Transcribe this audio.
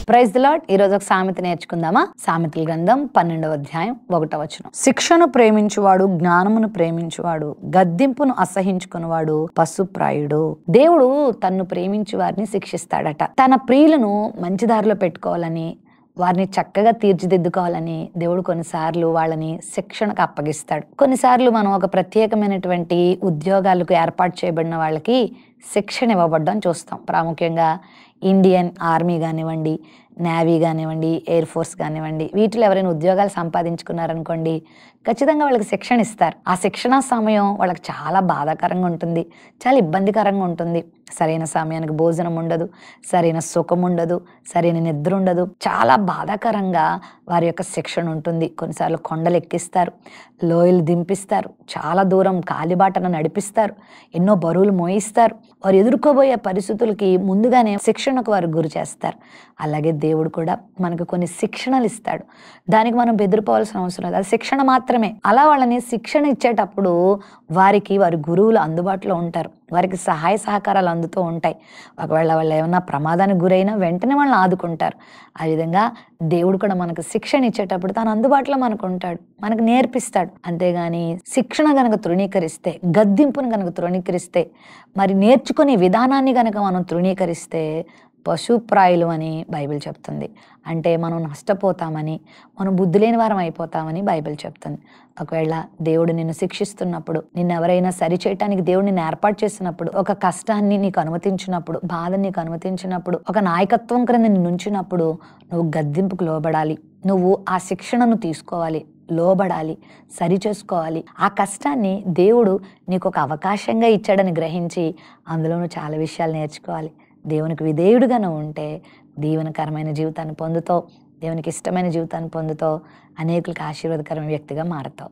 Praise the lord. ఈరోజు ఒక సామెత నేర్చుకుందామా? సామెతల గ్రంథం 12వ అధ్యాయం 1వ వచనం. శిక్షను ప్రేమించువాడు, జ్ఞానమును ప్రేమించువాడు, గద్దింపును అసహించుకునివాడు పశుప్రాయుడు. దేవుడు తన్ను ప్రేమించు వారిని శిక్షిస్తాడట. తన ప్రియులను మంచి దారిలో పెట్టుకోవాలని, వారిని చక్కగా తీర్చిదిద్దుకోవాలని దేవుడు కొన్నిసార్లు వాళ్ళని శిక్షణకు అప్పగిస్తాడు. కొన్నిసార్లు మనం ఒక ప్రత్యేకమైనటువంటి ఉద్యోగాలకు ఏర్పాటు చేయబడిన వాళ్ళకి శిక్షణ ఇవ్వబడ్డం చూస్తాం. ప్రాముఖ్యంగా ఇండియన్ ఆర్మీ కానివ్వండి, నేవీ కానివ్వండి, ఎయిర్ ఫోర్స్ కానివ్వండి, వీటిలో ఎవరైనా ఉద్యోగాలు సంపాదించుకున్నారనుకోండి, ఖచ్చితంగా వాళ్ళకి శిక్షణ ఇస్తారు. ఆ శిక్షణ సమయం వాళ్ళకి చాలా బాధాకరంగా ఉంటుంది, చాలా ఇబ్బందికరంగా ఉంటుంది. సరైన సమయానికి భోజనం ఉండదు, సరైన సుఖం ఉండదు, సరైన నిద్ర ఉండదు. చాలా బాధాకరంగా వారి యొక్క శిక్షణ ఉంటుంది. కొన్నిసార్లు కొండలు ఎక్కిస్తారు, లోయలు దింపిస్తారు, చాలా దూరం కాలిబాటను నడిపిస్తారు, ఎన్నో బరువులు మోయిస్తారు. వారు ఎదుర్కోబోయే పరిస్థితులకి ముందుగానే శిక్షణకు వారు గురి చేస్తారు. అలాగే దేవుడు కూడా మనకు కొన్ని శిక్షణలు ఇస్తాడు. దానికి మనం బెదిరిపోవాల్సిన అవసరం లేదు, అది శిక్షణ మాత్రమే. అలా వాళ్ళని శిక్షణ ఇచ్చేటప్పుడు వారికి వారి గురువులు అందుబాటులో ఉంటారు, వారికి సహాయ సహకారాలు అందుతూ ఉంటాయి. ఒకవేళ వాళ్ళు ఏమన్నా ప్రమాదానికి గురైనా వెంటనే వాళ్ళని ఆదుకుంటారు. ఆ విధంగా దేవుడు కూడా మనకు శిక్షణ ఇచ్చేటప్పుడు తను అందుబాటులో మనకు ఉంటాడు, మనకు నేర్పిస్తాడు. అంతేగాని శిక్షణ గనక తృణీకరిస్తే, గద్దింపును గనక తృణీకరిస్తే, మరి నేర్చుకునే విధానాన్ని గనక మనం తృణీకరిస్తే పశుప్రాయులు అని బైబిల్ చెప్తుంది. అంటే మనం నష్టపోతామని, మనం బుద్ధి లేని వారం అయిపోతామని బైబిల్ చెప్తుంది. ఒకవేళ దేవుడు నిన్ను శిక్షిస్తున్నప్పుడు, నిన్ను ఎవరైనా సరిచేయటానికి దేవుడు నిన్ను ఏర్పాటు చేసినప్పుడు, ఒక కష్టాన్ని నీకు అనుమతించినప్పుడు, బాధని నీకు అనుమతించినప్పుడు, ఒక నాయకత్వం క్రింద నిన్ను ఉంచినప్పుడు నువ్వు గద్దింపుకు లోబడాలి. నువ్వు ఆ శిక్షణను తీసుకోవాలి, లోబడాలి, సరి చేసుకోవాలి. ఆ కష్టాన్ని దేవుడు నీకు ఒక అవకాశంగా ఇచ్చాడని గ్రహించి అందులోనూ చాలా విషయాలు నేర్చుకోవాలి. దేవునికి విధేయుడుగా నువ్వు ఉంటే దీవెనకరమైన జీవితాన్ని పొందుతావు, దేవునికి ఇష్టమైన జీవితాన్ని పొందుతావు, అనేకులకు ఆశీర్వాదకరమైన వ్యక్తిగా మారుతావు.